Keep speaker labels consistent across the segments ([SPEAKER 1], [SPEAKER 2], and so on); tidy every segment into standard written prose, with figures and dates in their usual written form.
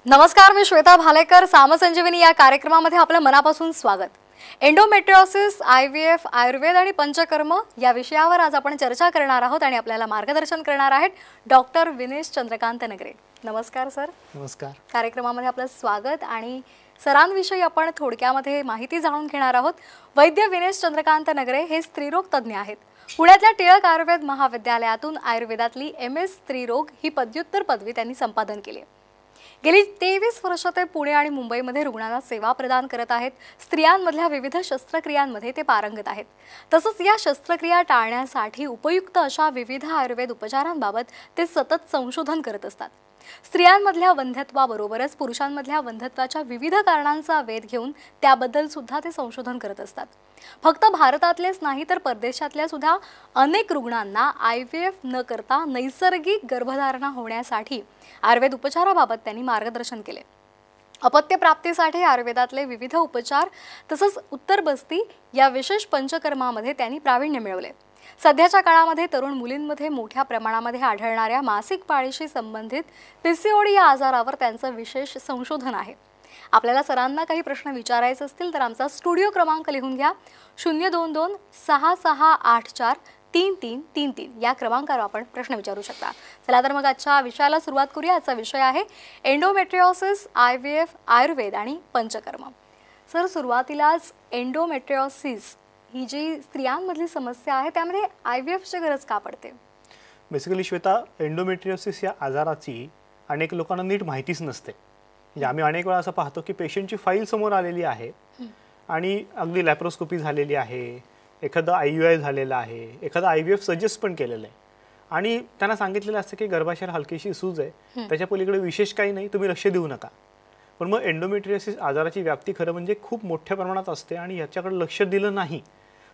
[SPEAKER 1] नमस्कार, मी श्वेता भालेकर. सामसंजीवनी या कार्यक्रमामध्ये आपलं मनापासून स्वागत. एंडोमेट्रियोसिस, IVF, आयुर्वेद आणि पंचकर्म या विषयावर आज आपण चर्चा करणार आहोत आणि आपल्याला मार्गदर्शन करणार आहेत डॉक्टर विनेश चंद्रकांत नगरे. नमस्कार सर.
[SPEAKER 2] नमस्कार.
[SPEAKER 1] कार्यक्रमामध्ये आपलं स्वागत. आणि सरांविषयी आपण थोडक्यामध्ये माहिती जाणून घेणार आहोत. वैद्य विनेश चंद्रकांत नगरे हे स्त्रीरोग तज्ज्ञ आहेत. पुण्यातल्या टिळक आयुर्वेद महाविद्यालयातून आयुर्वेदातली MS स्त्रीरोग ही पदव्युत्तर पदवी त्यांनी संपादन केली. गेली 23 वर्ष ते पुणे आणि मुंबईमध्ये रुग्णांना सेवा प्रदान करत आहेत. स्त्रियांमधल्या विविध शस्त्रक्रियांमध्ये ते पारंगत आहेत. तसंच या शस्त्रक्रिया टाळण्यासाठी उपयुक्त अशा विविध आयुर्वेद उपचारांबाबत ते सतत संशोधन करत असतात. स्त्रियांमधल्या वंध्यत्वाबरोबरच पुरुषांमधल्या वंध्यत्वाच्या विविध कारणांचा वेध घेऊन त्याबद्दल सुद्धा ते संशोधन करत असतात. फक्त भारतातलेच नाही तर परदेशातल्या सुद्धा अनेक रुग्णांना IVF न करता नैसर्गिक गर्भधारणा होण्यासाठी आयुर्वेद उपचाराबाबत त्यांनी मार्गदर्शन केले. अपत्य प्राप्तीसाठी आयुर्वेदातले विविध उपचार तसंच उत्तरबस्ती या विशेष पंचकर्मामध्ये त्यांनी प्रावीण्य मिळवले. सध्याच्या काळामध्ये तरुण मुलींमध्ये मोठ्या प्रमाणामध्ये आढळणाऱ्या मासिक पाळीशी संबंधित PCOD या आजारावर त्यांचं विशेष संशोधन आहे. आपल्याला सरांना काही प्रश्न विचारायचे असतील तर आमचा स्टुडिओ क्रमांक लिहून घ्या. 02266843333 या क्रमांकावर आपण प्रश्न विचारू शकता. चला तर मग आजच्या विषयाला सुरुवात करूया. आजचा विषय आहे एंडोमेट्रियोसिस, IVF, आयुर्वेद आणि पंचकर्म. सर, सुरुवातीलाच एंडोमेट्रियोसिस ही जी स्त्रियांमधली समस्या आहे त्यामध्ये IVFची गरज का पडते?
[SPEAKER 2] बेसिकली श्वेता, एंडोमेट्रियोसिस या आजाराची अनेक लोकांना नीट माहितीच नसते. म्हणजे आम्ही अनेक वेळा असं पाहतो की पेशंटची फाईल समोर आलेली आहे आणि अगदी लॅप्रोस्कोपी झालेली आहे, एखादं IUI झालेलं आहे, एखादं IVF सजेस्ट पण केलेलं आहे आणि त्यांना सांगितलेलं असतं की गर्भाशयाला हलकीशी सूज आहे, त्याच्या पलीकडे विशेष काही नाही, तुम्ही लक्ष देऊ नका. पण मग एंडोमेट्रियोसिस आजाराची व्याप्ती खरं म्हणजे खूप मोठ्या प्रमाणात असते आणि याच्याकडे लक्ष दिलं नाही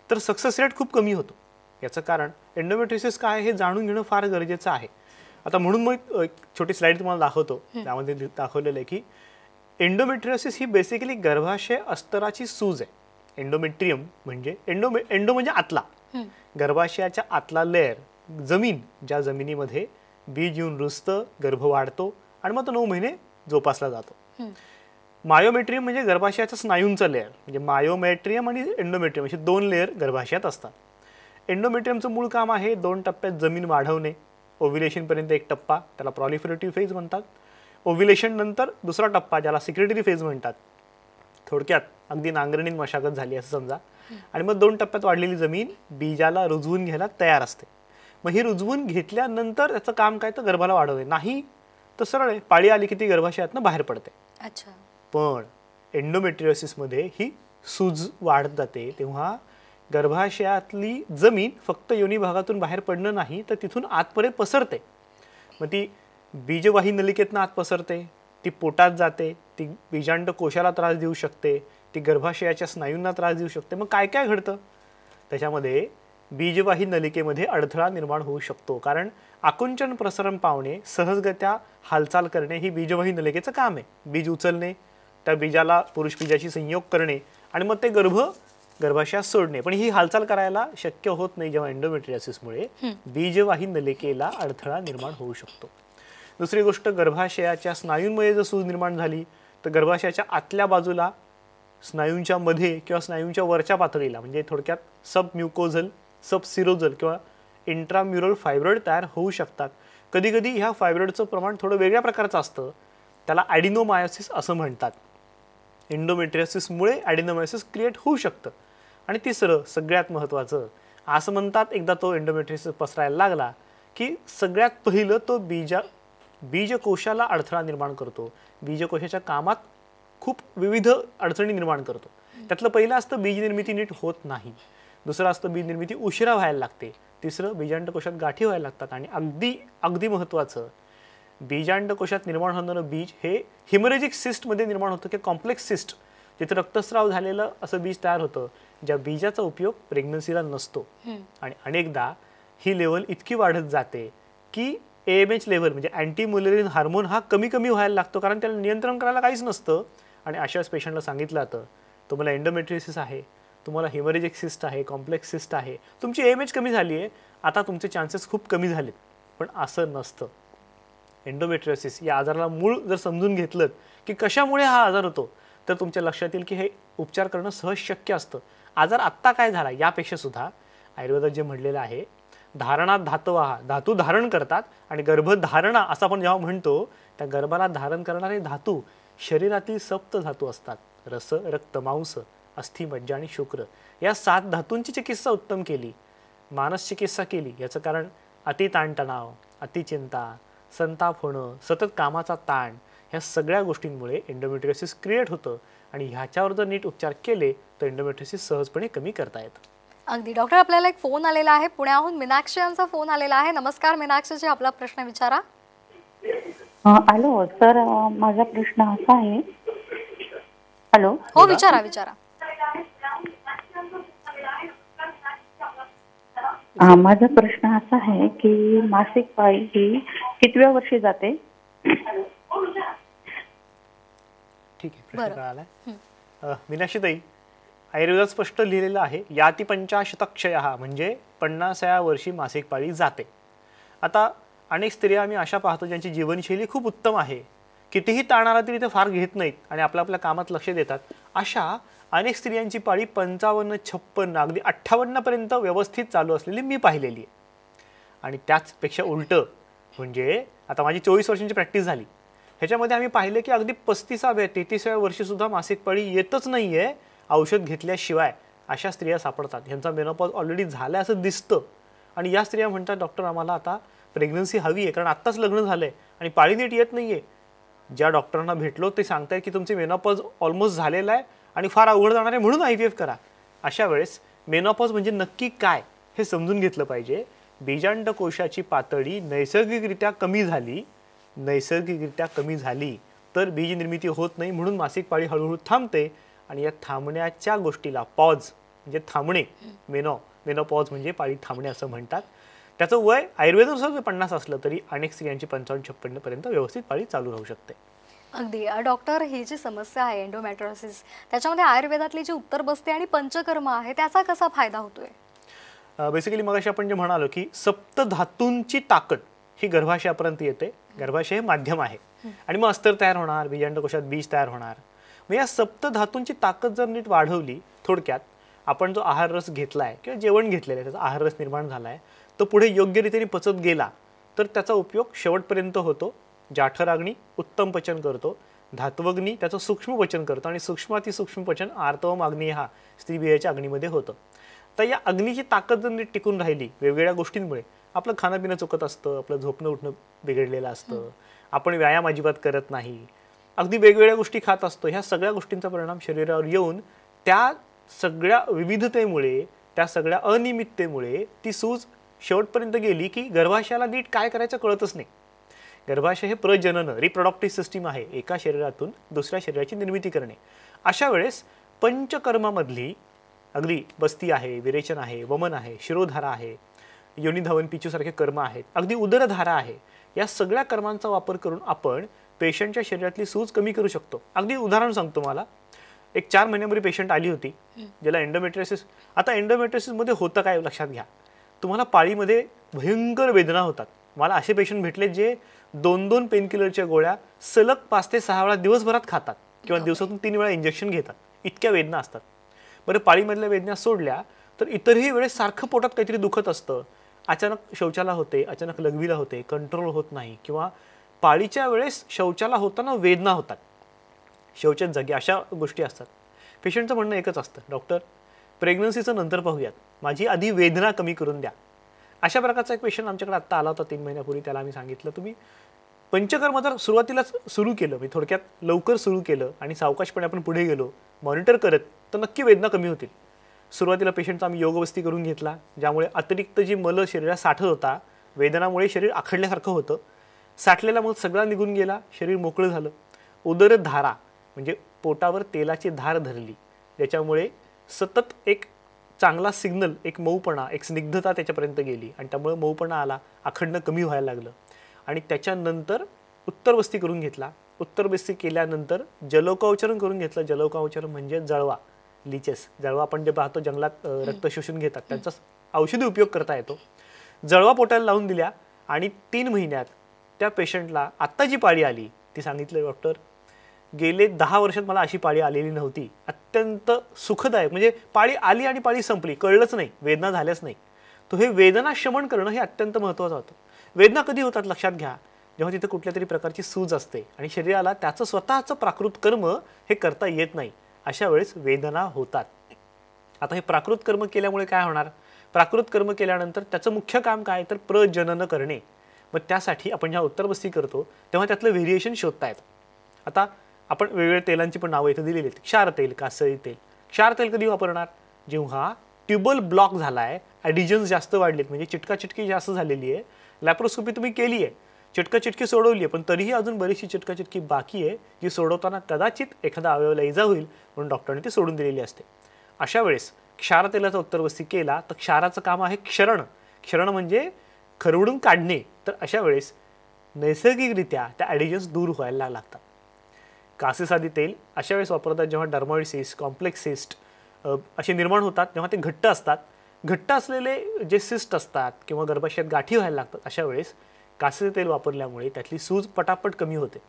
[SPEAKER 2] तर सक्सेस रेट खूप कमी होतो. याचं कारण एंडोमेट्रियोसिस काय हे जाणून घेणं फार गरजेचं आहे. आता म्हणून मग एक छोटी स्लाइड तुम्हाला दाखवतो. त्यामध्ये दाखवलेलं आहे की एंडोमेट्रियोसिस ही बेसिकली गर्भाशय अस्तराची सूज आहे. एंडोमेट्रियम म्हणजे एंडो म्हणजे आतला, गर्भाशयाच्या आतला लेअर, जमीन, ज्या जमिनीमध्ये बीज येऊन रुजतं, गर्भ वाढतो आणि मग तो 9 महिने जोपासला जातो. मायोमेट्रियम म्हणजे गर्भाशयाचा स्नायूंचा लेअर. म्हणजे मायोमेट्रियम आणि एंडोमेट्रियम असे 2 लेअर गर्भाशयात असतात. एंडोमेट्रियमचं मूळ काम आहे 2 टप्प्यात जमीन वाढवणे. ओव्ह्युलेशनपर्यंत एक टप्पा, त्याला प्रॉलिफरेटिव्ह फेज म्हणतात. ओव्ह्युलेशन नंतर दुसरा टप्पा, ज्याला सिक्रेटरी फेज म्हणतात. थोडक्यात अगदी नांगरणीत मशागत झाली असं समजा. आणि मग 2 टप्प्यात वाढलेली जमीन बीजाला रुजवून घ्यायला तयार असते. मग ही रुजवून घेतल्यानंतर त्याचं काम काय तर गर्भाला वाढवणे. नाही तर सरळ आहे, पाळी आली की ती गर्भाशयातनं बाहेर पडते.
[SPEAKER 1] अच्छा.
[SPEAKER 2] पण एंडोमेट्रियोसिसमध्ये ही सूज वाढत जाते तेव्हा गर्भाशयातली जमीन फक्त योनी भागातून बाहेर पडणं नाही तर तिथून आतपर्यंत पसरते. मग ती बीजवाही नलिकेतनं आत पसरते, ती पोटात जाते, ती बीजांड कोशाला त्रास देऊ शकते, ती गर्भाशयाच्या स्नायूंना त्रास देऊ शकते. मग काय काय घडतं त्याच्यामध्ये? बीजवाही नलिकेमध्ये अडथळा निर्माण होऊ शकतो, कारण आकुंचन प्रसरण पावणे, सहजगत्या हालचाल करणे ही बीजवाही नलिकेचं काम आहे. बीज उचलणे, त्या बीजाला पुरुष बीजाशी संयोग करणे आणि मग ते गर्भाशयात सोडणे. पण ही हालचाल करायला शक्य होत नाही जेव्हा एंडोमेट्रियोसिसमुळे बीजवाही नलिकेला अडथळा निर्माण होऊ शकतो. दुसरी गोष्ट, गर्भाशयाच्या स्नायूंमध्ये जर सूज निर्माण झाली तर गर्भाशयाच्या आतल्या बाजूला स्नायूंच्या मध्ये किंवा स्नायूंच्या वरच्या पातळीला म्हणजे थोडक्यात सबम्युकोझल, सबसिरोझल किंवा इंट्राम्युरल फायब्रॉइड तयार होऊ शकतात. कधी कधी ह्या फायब्रॉइडचं प्रमाण थोडं वेगळ्या प्रकारचं असतं, त्याला ॲडिनोमायोसिस असं म्हणतात. एंडोमेट्रियोसिसमुळे ॲडिनोमायोसिस क्रिएट होऊ शकतं. आणि तिसरं सगळ्यात महत्त्वाचं, असं म्हणतात एकदा तो एंडोमेट्रियोसिस पसरायला लागला की सगळ्यात पहिलं तो बीजकोशाला अडथळा निर्माण करतो. बीजकोशाच्या कामात खूप विविध अडचणी निर्माण करतो. त्यातलं पहिलं असतं बीज निर्मिती नीट होत नाही. दुसरं असतं बीज निर्मिती उशिरा व्हायला लागते. तिसरं बीजांडकोशात गाठी व्हायला लागतात. आणि अगदी महत्त्वाचं, बीजांडकोशात निर्माण होणारं बीज हे हिमोरेजिक सिस्टमध्ये निर्माण होतं की कॉम्प्लेक्स सिस्ट, जिथे रक्तस्राव झालेलं असं बीज तयार होतं, ज्या बीजाचा उपयोग प्रेग्नन्सीला नसतो. आणि अनेकदा ही लेवल इतकी वाढत जाते की AMH लेवल म्हणजे अँटी मुलेरिन हार्मोन हा कमी व्हायला लागतो, कारण त्याला नियंत्रण करायला काहीच नसतं. आणि अशाच पेशंटला सांगितलं जातं तुम्हाला एंडोमेट्रियोसिस आहे, तुम्हाला हिमोरेजिक सिस्ट आहे, कॉम्प्लेक्स सिस्ट आहे, तुमची AMH कमी झाली आहे, आता तुमचे चान्सेस खूप कमी झालेत. पण असं नसतं. एंडोमेट्रियोसिस या आजाराला मूळ जर समजून घेतलं की कशामुळे हा आजार होतो, तर तुमच्या लक्षात येईल की हे उपचार करणं सहज शक्य असतं. आजार आत्ता काय झाला यापेक्षा सुद्धा आयुर्वेदात जे म्हणलेलं आहे, धारणात धातवा, धातू धारण करतात आणि गर्भधारणा असं आपण जेव्हा म्हणतो, त्या गर्भाला धारण करणारे धातू शरीरातील सप्त धातू असतात. रस, रक्त, मांस, अस्थि, मज्जा आणि शुक्र या 7 धातूंची चिकित्सा उत्तम केली, मानस चिकित्सा केली. याचं कारण अति ताणतणाव, अतिचिंता, संताप होणं, सतत कामाचा ताण, ह्या सगळ्या गोष्टींमुळे एंडोमेट्रियोसिस क्रिएट होतं आणि ह्याच्यावर जर नीट उपचार केले तर एंडोमेट्रियोसिस सहजपणे कमी करता येतं.
[SPEAKER 1] अगदी डॉक्टर, आपल्याला एक फोन आलेला आहे पुण्याहून. मीनाक्षी यांचा फोन आलेला आहे. नमस्कार मीनाक्षीजी, आपला प्रश्न विचारा.
[SPEAKER 3] हॅलो सर, माझा प्रश्न असा आहे. हॅलो.
[SPEAKER 1] हो, विचारा विचारा.
[SPEAKER 3] माझा प्रश्न असा आहे की मासिक पाळी ही कितव्या वर्षी जाते?
[SPEAKER 2] ठीक आहे, प्रश्न कळालाय. मीनाक्षीताई, आयुर्वेदात स्पष्ट लिहिलेलं आहे, याती 50 क्षयः, म्हणजे 50व्या वर्षी मासिक पाळी जाते. आता अनेक स्त्रिया आम्ही अशा पाहतो ज्यांची जीवनशैली खूप उत्तम आहे, कितीही ताण आला तरी ते फार घेत नाहीत आणि आपल्या कामात लक्ष देतात. अशा अनेक स्त्रियांची पाळी 55, 56, अगदी 58 पर्यंत व्यवस्थित चालू असलेली मी पाहिलेली आहे. आणि त्याचपेक्षा उलटं म्हणजे आता माझी 24 वर्षांची प्रॅक्टिस झाली, ह्याच्यामध्ये आम्ही पाहिलं की अगदी 35व्या 33व्या वर्षी सुद्धा मासिक पाळी येतच नाहीये औषध घेतल्याशिवाय. अशा स्त्रिया सापडतात, ह्यांचा मेनोपॉज ऑलरेडी झालाय असं दिसतं आणि या स्त्रिया म्हणतात, डॉक्टर आम्हाला आता प्रेग्नन्सी हवी आहे कारण आत्ताच लग्न झालंय आणि पाळी नीट येत नाहीये. ज्या डॉक्टरांना भेटलो ते सांगतायत की तुमचे मेनोपॉज ऑलमोस्ट झालेला आहे आणि फार अवघड जाणार आहे म्हणून IVF करा. अशा वेळेस मेनोपॉज म्हणजे नक्की काय हे समजून घेतलं पाहिजे. बीजांडकोशाची पातळी नैसर्गिकरित्या कमी झाली तर बीज निर्मिती होत नाही, म्हणून मासिक पाळी हळूहळू थांबते आणि या थांबण्याच्या गोष्टीला पॉज म्हणजे थांबणे, मेनोपॉज म्हणजे पाळी थांबणे असं म्हणतात. त्याचं वय आयुर्वेदानुसार 50 असलं तरी अनेक स्त्रियांची 55-56 पर्यंत व्यवस्थित पाळी चालू राहू शकते.
[SPEAKER 1] अगदी डॉक्टर, ही जी समस्या आहे एंडोमेट्रियोसिस, त्याच्यामध्ये आयुर्वेदातली जी उत्तर बसते आणि पंचकर्म आहे त्याचा कसा फायदा होतोय?
[SPEAKER 2] बेसिकली मगाशी आपण जे म्हणालो की सप्त धातूंची ताकद ही गर्भाशयापर्यंत येते. गर्भाशय हे माध्यम आहे आणि मग अस्तर तयार होणार, बीजांडकोशात बीज तयार होणार. मग या सप्त धातूंची ताकद जर नीट वाढवली, थोडक्यात आपण जो आहार रस घेतलाय किंवा जेवण घेतलेलं आहे त्याचा आहार रस निर्माण झालाय, तो पुढे योग्य रीतीने पचत गेला तर त्याचा उपयोग शेवटपर्यंत होतो. जाठराग्नी उत्तम पचन करतो, धात्वग्नी त्याचं सूक्ष्म पचन करतो आणि सूक्ष्मातिसूक्ष्म पचन आर्तवम अग्नी हा स्त्रीबियाच्या अग्नीमध्ये होतं. तर या अग्नीची ताकद जर नीट टिकून राहिली वेगवेगळ्या गोष्टींमुळे, आपलं खाणं पिणं चुकत असतं, आपलं झोपणं उठणं बिघडलेलं असतं, आपण व्यायाम अजिबात करत नाही, अगदी वेगवेगळ्या गोष्टी खात असतो, ह्या सगळ्या गोष्टींचा परिणाम शरीरावर येऊन त्या सगळ्या विविधतेमुळे, त्या सगळ्या अनियमिततेमुळे ती सूज शेवटपर्यंत गेली की गर्भाशयाला नीट काय करायचं कळतच नाही. गर्भाशय हे प्रजनन रिप्रोडक्टिव्ह सिस्टीम आहे, एका शरीरातून दुसऱ्या शरीराची निर्मिती करणे. अशा वेळेस पंचकर्मामधली अगदी बस्ती आहे, विरेचन आहे, वमन आहे, शिरोधारा आहे, योनिधावन पिचूसारखे कर्म आहेत, अगदी उदरधारा आहे. या सगळ्या कर्मांचा वापर करून आपण पेशंटच्या शरीरातली सूज कमी करू शकतो. अगदी उदाहरण सांगतो मला. एक 4 महिन्यापूर्वी पेशंट आली होती ज्याला एंडोमेट्रियोसिस. आता एंडोमेट्रियोसिसमध्ये होतं काय लक्षात घ्या, तुम्हाला पाळीमध्ये भयंकर वेदना होतात. मला असे पेशंट भेटले जे 2-2 पेनकिलरच्या गोळ्या सलग 5 ते 6 वेळा दिवसभरात खातात किंवा दिवसातून 3 वेळा इंजेक्शन घेतात, इतक्या वेदना असतात. बरं, पाळीमधल्या वेदना सोडल्या तर इतरही वेळेस सारखं पोटात काहीतरी दुखत असतं, अचानक शौचाला होते, अचानक लघवीला होते, कंट्रोल होत नाही, किंवा पाळीच्या वेळेस शौचाला होताना वेदना होतात शौचात जागी, अशा गोष्टी असतात. पेशंटचं म्हणणं एकच असतं, डॉक्टर प्रेग्नन्सीचं नंतर पाहूयात, माझी आधी वेदना कमी करून द्या. अशा प्रकारचा एक पेशंट आमच्याकडे आत्ता आला होता 3 महिन्यापूर्वी. त्याला आम्ही सांगितलं तुम्ही पंचकर्म जर सुरुवातीलाच सुरू केलं, मी थोडक्यात लवकर सुरू केलं आणि सावकाशपणे आपण पुढे गेलो मॉनिटर करत, तर नक्की वेदना कमी होतील. सुरुवातीला पेशंटचा आम्ही योगवस्ती करून घेतला, ज्यामुळे अतिरिक्त जी मल शरीरात साठत होता, वेदनामुळे शरीर आखडल्यासारखं होतं, साठलेला मग सगळा निघून गेला, शरीर मोकळं झालं. उदरधारा म्हणजे पोटावर तेलाची धार धरली, ज्याच्यामुळे सतत एक चांगला सिग्नल, एक मऊपणा, एक स्निग्धता त्याच्यापर्यंत गेली आणि त्यामुळे मऊपणा आला, आखडणं कमी व्हायला लागलं. आणि त्याच्यानंतर उत्तरवस्ती करून घेतला. उत्तरवस्ती केल्यानंतर जलोकावचरण करून घेतलं. जलोकावचरण म्हणजे जळवा, लिचेस, जळवा आपण जे पाहतो जंगलात रक्त शोषून घेतात, त्यांचा औषधी उपयोग करता येतो. जळवा पोटाला लावून दिल्या आणि 3 महिन्यात त्या पेशंटला आत्ता जी पाळी आली ती सांगितलं, डॉक्टर गेले 10 वर्षात मला अशी पाळी आलेली नव्हती, अत्यंत सुखदायक, म्हणजे पाळी आली आणि पाळी संपली, कळलंच नाही, वेदना झाल्याच नाही. तो हे वेदना शमन करणं हे अत्यंत महत्त्वाचं होतं. वेदना कधी होतात लक्षात घ्या, जेव्हा तिथे कुठल्या तरी प्रकारची सूज असते आणि शरीराला त्याचं स्वतःचं प्राकृत कर्म हे करता येत नाही, अशा वेळेस वेदना होतात. आता हे प्राकृत कर्म केल्यामुळे काय होणार? प्राकृत कर्म केल्यानंतर त्याचं मुख्य काम काय तर प्रजनन करणे. मग त्यासाठी आपण जेव्हा उत्तरबस्ती करतो तेव्हा त्यातलं व्हेरिएशन शोधता येतं. आता आपण वेगवेगळ्या तेलांची पण नावं इथे दिलेली आहेत. क्षार तेल, कासळी तेल. क्षार तेल कधी वापरणार? जेव्हा ट्युबल ब्लॉक झालाय, ॲडिजन्स जास्त वाढलेत, म्हणजे चिटकाचिटकी जास्त झालेली आहे, लॅप्रोस्कोपी तुम्ही केली आहे, चिटकाचिटकी सोडवली आहे, पण तरीही अजून बरीचशी चिटकाचिटकी बाकी आहे, जी सोडवताना कदाचित एखादा अवयवाला इजा होईल म्हणून डॉक्टरांनी ती सोडून दिलेली असते. अशा वेळेस क्षार तेलाचा उत्तरबस्ती केला तर क्षाराचं काम आहे क्षरण. क्षरण म्हणजे खरवडून काढणे. तर अशा वेळेस नैसर्गिकरित्या त्या ॲडिजन्स दूर व्हायला लागतात. कासेसादी तेल अशा वेळेस वापरतात जेव्हा डर्मॉइड सिस्ट, कॉम्प्लेक्स सिस्ट असे निर्माण होतात, तेव्हा ते घट्ट असतात. घट्ट असलेले जे सिस्ट असतात किंवा गर्भाशयात गाठी व्हायला लागतात, अशा वेळेस कासेचे तेल वापरल्यामुळे त्यातली सूज पटापट कमी होते.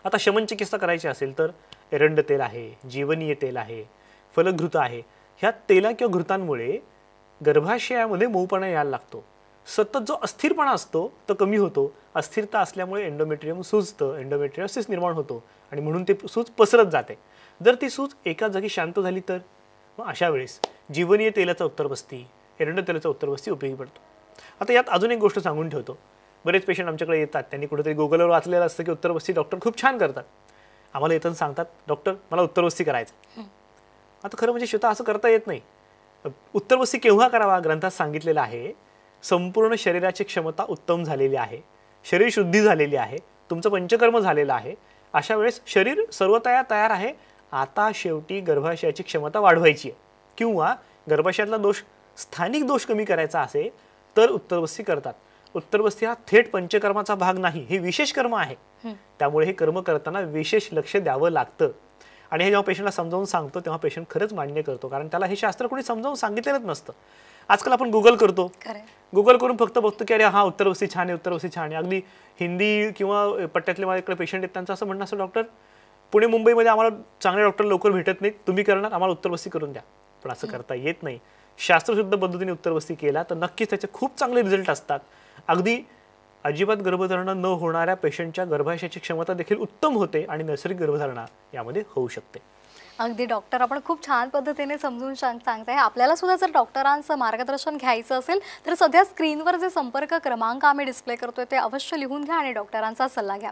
[SPEAKER 2] आता शमन चिकित्सा करायची असेल तर एरंड तेल आहे, जीवनीय तेल आहे, फलघृत आहे. ह्या तेला किंवा घृतांमुळे गर्भाशयामध्ये मऊपणा यायला लागतो. सतत जो अस्थिरपणा असतो तो कमी होतो. अस्थिरता असल्यामुळे एंडोमेट्रियम सुजतं, एंडोमेट्रियोसिस निर्माण होतो आणि म्हणून ते सूज पसरत जाते. जर ती सूज एका जागी शांत झाली तर मग अशा वेळेस जीवनीय तेलाचा उत्तरबस्ती, एरंड तेलाचा उत्तरबस्ती उपयोगी पडतो. आता यात अजून एक गोष्ट सांगून ठेवतो. बरेच पेशंट आमच्याकडे येतात, त्यांनी कुठेतरी गुगलवर वाचलेलं असतं की उत्तरबस्ती डॉक्टर खूप छान करतात. आम्हाला येताना सांगतात, डॉक्टर मला उत्तरबस्ती करायचं. आता खरं म्हणजे श्वेता असं करता येत नाही. उत्तरबस्ती केव्हा करावा? ग्रंथात सांगितलेलं आहे, संपूर्ण शरीराची क्षमता उत्तम झालेली आहे, शरीर शुद्धी झालेली आहे, तुमचं पंचकर्म झालेलं आहे, अशा वेळेस शरीर सर्वतया तयार आहे. आता शेवटी गर्भाशयाची क्षमता वाढवायची आहे किंवा गर्भाशयातला दोष, स्थानिक दोष कमी करायचा असेल तर उत्तरबस्ती करतात. उत्तरबस्ती हा थेट पंचकर्माचा भाग नाही, हे विशेष कर्म आहे. त्यामुळे हे कर्म करताना विशेष लक्ष द्यावं लागतं. आणि हे जेव्हा पेशंटला समजावून सांगतो तेव्हा पेशंट खरंच मान्य करतो, कारण त्याला हे शास्त्र कोणी समजावून सांगितलेलंच नसतं. आजकाल आपण गुगल करतो, गुगल करून फक्त बघतो की अरे हा उत्तरबस्ती छान आहे, उत्तरबस्ती छान आहे. अगदी हिंदी किंवा पट्ट्यातले माझ्याकडे पेशंट आहेत, त्यांचं असं म्हणणं असं, डॉक्टर पुणे मुंबईमध्ये आम्हाला चांगले डॉक्टर लवकर भेटत नाहीत, तुम्ही करणार, आम्हाला उत्तरबस्ती करून द्या. पण असं करता येत नाही. शास्त्रशुद्ध पद्धतीने उत्तरबस्ती केला तर नक्कीच त्याचे खूप चांगले रिझल्ट असतात. अगदी अजिबात गर्भधारणा न होणाऱ्या पेशंटच्या गर्भाशयाची क्षमता देखील उत्तम होते आणि नैसर्गिक गर्भधारणा यामध्ये होऊ शकते.
[SPEAKER 1] अगदी डॉक्टर, आपण खूप छान पद्धतीने समजून सांगताय. आपल्याला सुद्धा जर डॉक्टरांचं मार्गदर्शन घ्यायचं असेल तर सध्या स्क्रीनवर जे संपर्क क्रमांक आम्ही डिस्प्ले करतोय ते अवश्य लिहून घ्या आणि डॉक्टरांचा सल्ला घ्या.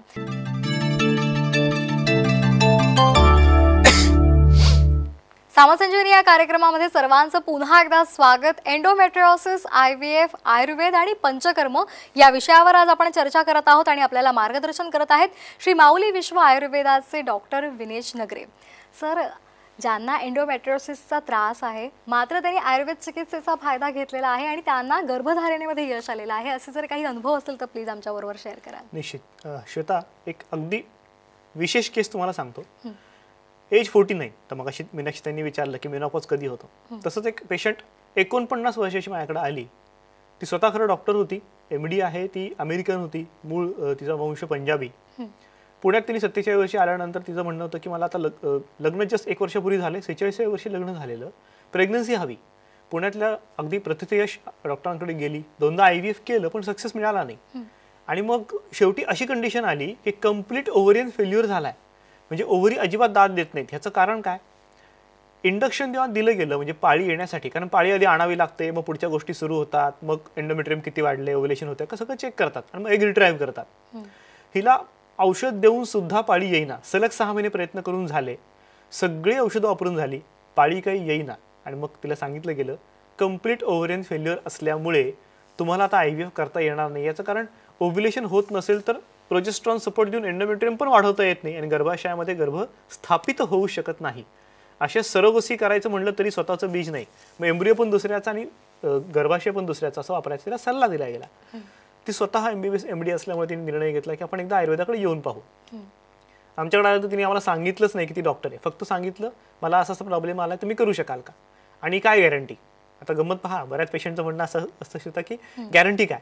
[SPEAKER 1] सामसंजीवनी या कार्यक्रमामध्ये सर्वांचं पुन्हा एकदा स्वागत. एंडोमेट्रियोसिस, IVF, आयुर्वेद आणि पंचकर्म या विषयावर आज आपण चर्चा करत आहोत आणि आपल्याला मार्गदर्शन करत आहेत श्री माऊली विश्व आयुर्वेदाचे डॉक्टर विनेश नगरे. सर, ज्यांना एंडोमेट्रियोसिसचा त्रास आहे मात्र त्यांनी आयुर्वेद चिकित्सेचा फायदा घेतलेला आहे आणि त्यांना गर्भधारणेमध्ये यश आलेलं आहे, असे जर काही अनुभव असेल तर प्लीज आमच्याबरोबर शेअर करा.
[SPEAKER 2] निश्चित. श्वेता, एक अगदी विशेष केस तुम्हाला सांगतो. एज 49. तर मग अशी मीनाक्षी त्यांनी विचारलं की मेनोपॉज कधी होतो. तसंच एक पेशंट 49 वर्षाची माझ्याकडे आली. ती स्वतः खरं डॉक्टर होती, MD आहे, ती अमेरिकन होती, मूळ तिचा वंश पंजाबी. पुण्यात तिने 47 वर्षी आल्यानंतर तिचं म्हणणं होतं की मला आता लग्न जस्ट 1 वर्षापूर्वी झाले, 46व्या वर्षी लग्न झालेलं, प्रेग्नन्सी हवी. पुण्यातल्या अगदी प्रतिथयश डॉक्टरांकडे गेली, 2दा IVF केलं पण सक्सेस मिळाला नाही. आणि मग शेवटी अशी कंडिशन आली की कम्प्लीट ओव्हरियन फेल्युअर झालाय, म्हणजे ओव्हरी अजिबात दाद देत नाहीत. ह्याचं कारण काय? इंडक्शन जेव्हा दिलं गेलं म्हणजे पाळी येण्यासाठी, कारण पाळी आधी आणावी लागते, मग पुढच्या गोष्टी सुरू होतात, मग एंडोमेट्रियम किती वाढले, ओव्युलेशन होतं का सगळं चेक करतात आणि मग एग रिट्राईव्ह करतात. हिला औषध देऊन सुद्धा पाळी येईना. सलग 6 महिने प्रयत्न करून झाले, सगळी औषधं वापरून झाली, पाळी काही येईना. आणि मग तिला सांगितलं गेलं कम्प्लीट ओव्हरियन फेल्युअर असल्यामुळे तुम्हाला आता IVF करता येणार नाही. याचं कारण ओव्युलेशन होत नसेल तर प्रोजेस्ट्रॉन सपोर्ट देऊन एंडोमेट्रियम पण वाढवता येत नाही आणि गर्भाशयामध्ये गर्भ स्थापित होऊ शकत नाही. अशा सरोगसी करायचं म्हणलं तरी स्वतःचं बीज नाही, मग एम्ब्रियो पण दुसऱ्याचा आणि गर्भाशय पण दुसऱ्याचा असं वापरायचा तिला सल्ला दिला गेला. ती स्वतः MBBS MD असल्यामुळे तिने निर्णय घेतला की आपण एकदा आयुर्वेदाकडे येऊन पाहू. आमच्याकडे आलं तर तिने आम्हाला सांगितलंच नाही की ती डॉक्टर आहे, फक्त सांगितलं मला असा असा प्रॉब्लेम आला, तुम्ही करू शकाल का आणि काय गॅरंटी. आता गंमत पहा, बऱ्याच पेशंटचं म्हणणं असं असतं की गॅरंटी काय.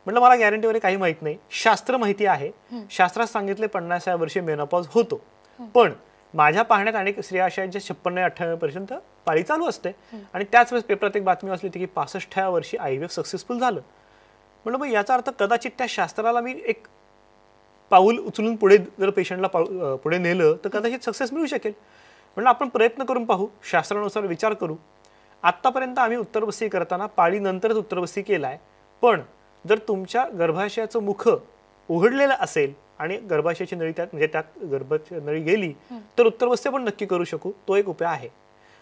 [SPEAKER 2] म्हटलं मला गॅरंटी वगैरे काही माहित नाही, शास्त्र माहिती आहे, शास्त्रात सांगितले 50व्या वर्षी मेनोपॉज होतो, पण माझ्या पाहण्यात अनेक स्त्रिया अशा आहेत ज्या 56-58 पर्यंत पाळी चालू असते आणि त्याच वेळेस पेपरात एक बातमी असली होती की 65व्या वर्षी IVF सक्सेसफुल झालं. म्हटलं मग याचा अर्थ कदाचित त्या शास्त्राला मी एक पाऊल उचलून पुढे जर पेशंटला पुढे नेलं तर कदाचित सक्सेस मिळू शकेल. म्हणलं आपण प्रयत्न करून पाहू, शास्त्रानुसार विचार करू. आत्तापर्यंत आम्ही उत्तरबस्ती करताना पाळीनंतरच उत्तरबस्ती केलाय, पण जर तुमच्या गर्भाशयाचं मुख उघडलेलं असेल आणि गर्भाशयाची नळी म्हणजे त्यात गर्भाची नळी गेली तर उत्तरबस्ती पण नक्की करू शकू. तो एक उपाय आहे.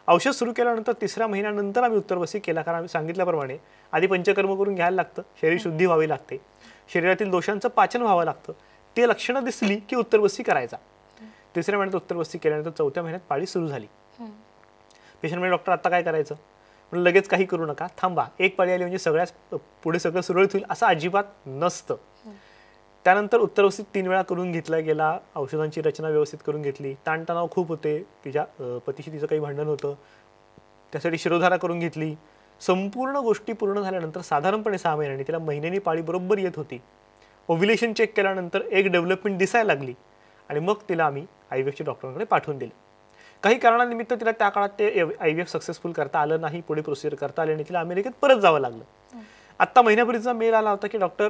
[SPEAKER 2] औषध सुरू केल्यानंतर 3ऱ्या महिन्यानंतर आम्ही उत्तरबस्ती केला, कारण आम्ही सांगितल्याप्रमाणे आधी पंचकर्म करून घ्यायला लागतं, शरीर शुद्धी व्हावी लागते, शरीरातील दोषांचं पाचन व्हावं लागतं. ते लक्षणं दिसली की उत्तरबस्ती करायचा. 3ऱ्या महिन्यात उत्तरबस्ती केल्यानंतर 4थ्या महिन्यात पाळी सुरू झाली. पेशंट म्हणजे डॉक्टर आता काय करायचं, पण लगेच काही करू नका, थांबा, एक पाळी आली म्हणजे सगळ्याच पुढे सगळं सुरळीत होईल असं अजिबात नसतं. त्यानंतर उत्तरबस्ती 3 वेळा करून घेतला गेला, औषधांची रचना व्यवस्थित करून घेतली. ताणतणाव खूप होते, तिच्या पतीशी तिचं काही भांडण होतं, त्यासाठी शिरोधारा करून घेतली. संपूर्ण गोष्टी पूर्ण झाल्यानंतर साधारणपणे 6 महिन्यांनी तिला महिन्यानी पाळी बरोबर येत होती. ओव्ह्युलेशन चेक केल्यानंतर एक डेव्हलपमेंट दिसायला लागली आणि मग तिला आम्ही IVFच्या डॉक्टरांकडे पाठवून दिलं. काही कारणानिमित्त तिला त्या काळात ते IVF सक्सेसफुल करता आलं नाही, पुढे प्रोसिजर करता आली आणि तिला अमेरिकेत परत जावं लागलं. आत्ता महिन्यापूर्वीचा मेल आला होता की डॉक्टर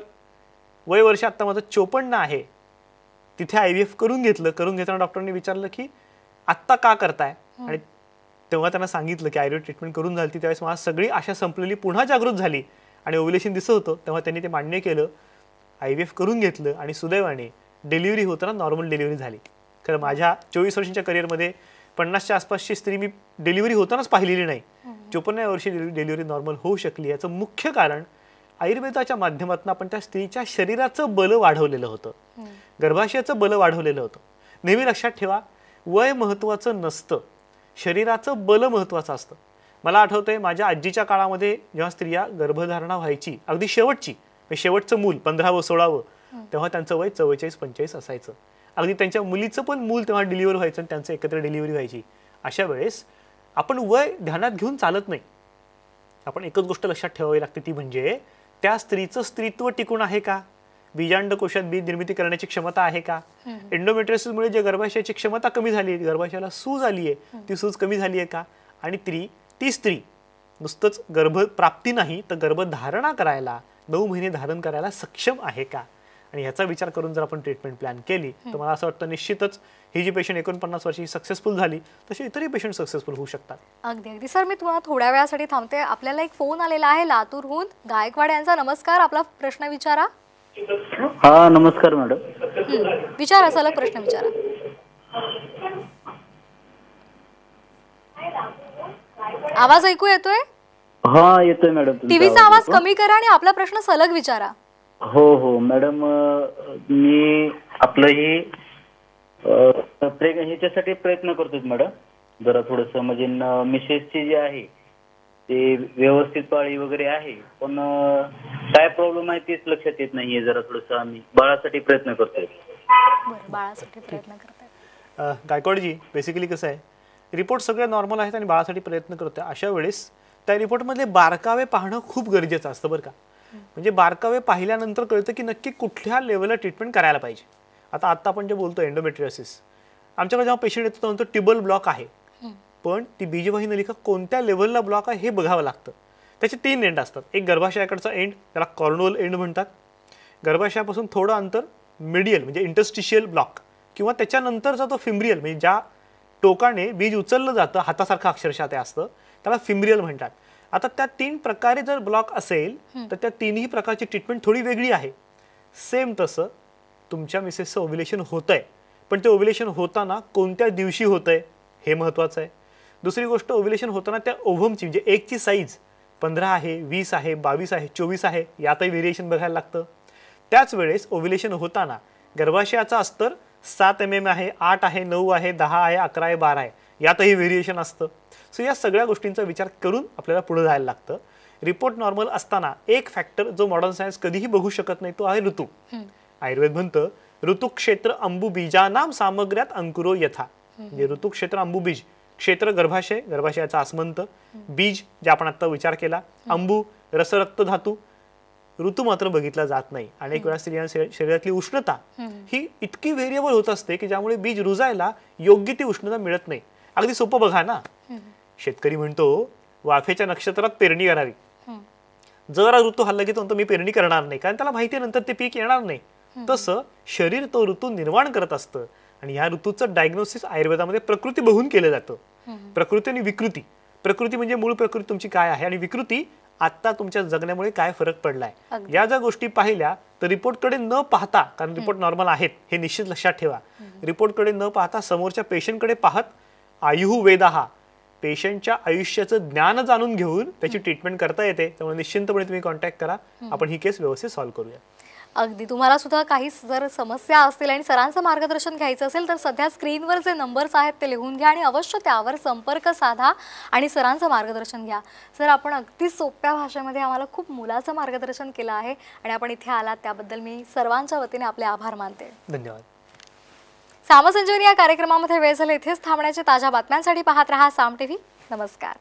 [SPEAKER 2] वय वर्ष आत्ता माझं 54 आहे, तिथे IVF करून घेताना डॉक्टरांनी विचारलं की आत्ता का करताय, आणि तेव्हा त्यांना सांगितलं की आयुर्वेद ट्रीटमेंट करून झाली. त्यावेळेस मला सगळी आशा संपलेली पुन्हा जागृत झाली आणि ओव्ह्युलेशन दिसत होतं. तेव्हा त्यांनी ते मान्य केलं, IVF करून घेतलं आणि सुदैवाने डिलिव्हरी होताना नॉर्मल डिलिव्हरी झाली. खरं माझ्या 24 वर्षांच्या करिअरमध्ये 50च्या आसपासची स्त्री मी डिलिव्हरी होतानाच पाहिलेली नाही. 54व्या वर्षी डिलिव्हरी नॉर्मल होऊ शकली. याचं मुख्य कारण आयुर्वेदाच्या माध्यमातून आपण त्या स्त्रीच्या शरीराचं बल वाढवलेलं होतं, गर्भाशयाचं बल वाढवलेलं होतं. नेहमी लक्षात ठेवा, वय महत्त्वाचं नसतं, शरीराचं बल महत्त्वाचं असतं. मला आठवतंय माझ्या आजीच्या काळामध्ये जेव्हा स्त्रिया गर्भधारणा व्हायची, अगदी शेवटचं मूल 15वं 16वं, तेव्हा त्यांचं वय 44-45 असायचं. अगदी त्यांच्या मुलीचं पण मूल तेव्हा डिलिव्हर व्हायचं आणि त्यांचं एकत्र डिलिव्हरी व्हायची. अशा वेळेस आपण वय ध्यानात घेऊन चालत नाही. आपण एकच गोष्ट लक्षात ठेवावी लागते, ती म्हणजे त्या स्त्रीचं स्त्रीत्व टिकून आहे का, बीजांडकोशात बीज निर्मिती करण्याची क्षमता आहे का. एंडोमेट्रियोसिसमुळे जे गर्भाशयाची क्षमता कमी झाली आहे, गर्भाशयाला सूज आली आहे, ती सूज कमी झाली आहे का, आणि ती स्त्री नुसतंच गर्भप्राप्ती नाही तर गर्भधारणा करायला 9 महिने धारण करायला सक्षम आहे का. आणि ह्याचा विचार करून जर आपण ट्रीटमेंट प्लॅन केली तर मला असं वाटतं निश्चितच ही जी पेशंट 49 वर्षी सक्सेसफुल झाली तशी इतरही पेशंट सक्सेसफुल होऊ शकतात.
[SPEAKER 1] अगदी सर, मी तुम्हाला थोड्या वेळासाठी थांबते. आपल्याला एक फोन आलेला आहे लातूरहून. गायकवाड यांचा. नमस्कार, आपला प्रश्न विचारा.
[SPEAKER 4] हा नमस्कार मॅडम.
[SPEAKER 1] विचारा, सलग प्रश्न विचारा. आवाज ऐकू येतोय?
[SPEAKER 4] हा येतोय मॅडम.
[SPEAKER 1] टीव्हीचा आवाज कमी करा आणि आपला प्रश्न सलग विचारा.
[SPEAKER 4] हो मॅडम, मी आपलं ही ह्याच्यासाठी प्रयत्न करतोय मॅडम. जरा थोडस म्हणजे मिसेसची जी आहे ते व्यवस्थित पाळी वगैरे आहे, पण काय प्रॉब्लेम आहे तेच लक्षात येत नाहीये. जरा थोडस आम्ही बाळासाठी प्रयत्न करतोय.
[SPEAKER 1] बाळासाठी प्रयत्न करताय.
[SPEAKER 2] गायकवाडजी, बेसिकली कसं आहे, रिपोर्ट सगळे नॉर्मल आहेत आणि बाळासाठी प्रयत्न करतोय. अशा वेळेस त्या रिपोर्टमधले बारकावे पाहणं खूप गरजेचं असतं बरं का. म्हणजे बारकावे पाहिल्यानंतर कळतं की नक्की कुठल्या लेवलला ट्रीटमेंट करायला पाहिजे. आता आपण जे बोलतो एंडोमेट्रियोसिस, आमच्याकडे जेव्हा पेशंट येतो तेव्हा ट्युबल ब्लॉक आहे, पण ती बीजवाही नलिका कोणत्या लेवलला ब्लॉक आहे हे बघावं लागतं. त्याचे 3 एंड असतात. एक गर्भाशयाकडचा एंड, त्याला कॉर्नोल एंड म्हणतात. गर्भाशयापासून थोडं अंतर मिडियल म्हणजे इंटरस्टिशियल ब्लॉक, किंवा त्याच्यानंतरचा तो फिम्ब्रियल म्हणजे ज्या टोकाने बीज उचललं जातं, हातासारखं अक्षरशः ते असतं, त्याला फिम्ब्रियल म्हणतात. आता त्या 3 प्रकारे जर ब्लॉक असेल तर त्या 3ही प्रकारची ट्रीटमेंट थोडी वेगळी आहे. सेम तसं तुमच्या मिसेसचं ओव्ह्युलेशन होतंय, पण ते ओव्ह्युलेशन होताना कोणत्या दिवशी होतंय हे महत्त्वाचं आहे. दुसरी गोष्ट, ओव्ह्युलेशन होताना त्या ओव्हमची म्हणजे एगची साईज 15 आहे, 20 आहे, 22 आहे, 24 आहे, यातही व्हेरिएशन बघायला लागतं. त्याच वेळेस ओव्ह्युलेशन होताना गर्भाशयाचा अस्तर 7 mm आहे, 8 आहे, 9 आहे, 10 आहे, 11 आहे, 12 आहे, यातही व्हेरिएशन असतं. सो या सगळ्या गोष्टींचा विचार करून आपल्याला पुढे जायला लागतं. रिपोर्ट नॉर्मल असताना एक फॅक्टर जो मॉडर्न सायन्स कधीही बघू शकत नाही तो आहे ऋतू. आयुर्वेद म्हणतं ऋतुक्षेत्र अंबुबीजानाम सामग्र्यात अंकुरो यथा. म्हणजे ऋतुक्षेत्र अंबुबीज, क्षेत्र गर्भाशय, गर्भाशयाचा आसमंत, बीज जे आपण आता विचार केला, अंबू रसरक्त धातू, ऋतू मात्र बघितला जात नाही. अनेक वेळा स्त्रियांच्या शरीरातली उष्णता ही इतकी व्हेरिएबल होत असते की ज्यामुळे बीज रुजायला योग्य ती उष्णता मिळत नाही. अगदी सोपं बघा ना, शेतकरी म्हणतो वाफेच्या नक्षत्रात पेरणी करावी. जर ऋतू हल्ला की तो म्हणतो मी पेरणी करणार नाही, कारण त्याला माहिती आहे नंतर ते पीक येणार नाही. तसं शरीर तो ऋतू निर्माण करत असतं आणि ह्या ऋतूचं डायग्नोसिस आयुर्वेदामध्ये प्रकृती बघून केलं जातं. प्रकृती आणि विकृती. प्रकृती म्हणजे मूळ प्रकृती तुमची काय आहे आणि विकृती आता तुमच्या जगण्यामुळे काय फरक पडलाय. या जर गोष्टी पाहिल्या तर रिपोर्टकडे न पाहता, कारण रिपोर्ट नॉर्मल आहेत हे निश्चित लक्षात ठेवा, रिपोर्टकडे न पाहता समोरच्या पेशंटकडे पाहत आयुः वेदाहा, पेशंटच्या आयुष्याचं ज्ञान जाणून घेऊन त्याची ट्रीटमेंट करता येते. त्यामुळे निश्चिंतपणे तुम्ही कॉन्टॅक्ट करा, आपण ही केस व्यवस्थित सॉल्व्ह करूया.
[SPEAKER 1] अगदी तुम्हाला सुद्धा काही जर समस्या असतील आणि सरांचं मार्गदर्शन घ्यायचं असेल तर सध्या स्क्रीनवर जे नंबर्स आहेत ते लिहून घ्या आणि अवश्य त्यावर संपर्क साधा आणि सरांचं मार्गदर्शन घ्या. सर, आपण अगदी सोप्या भाषेमध्ये आम्हाला खूप मोलाचं मार्गदर्शन केलं आहे आणि आपण इथे आलात त्याबद्दल मी सर्वांच्या वतीने आपले आभार मानते.
[SPEAKER 2] धन्यवाद.
[SPEAKER 1] सामसंजीवनी या कार्यक्रमामध्ये वेळ झाला इथेच थांबण्याची. ताज्या बातम्यांसाठी पाहत रहा साम टीव्ही. नमस्कार.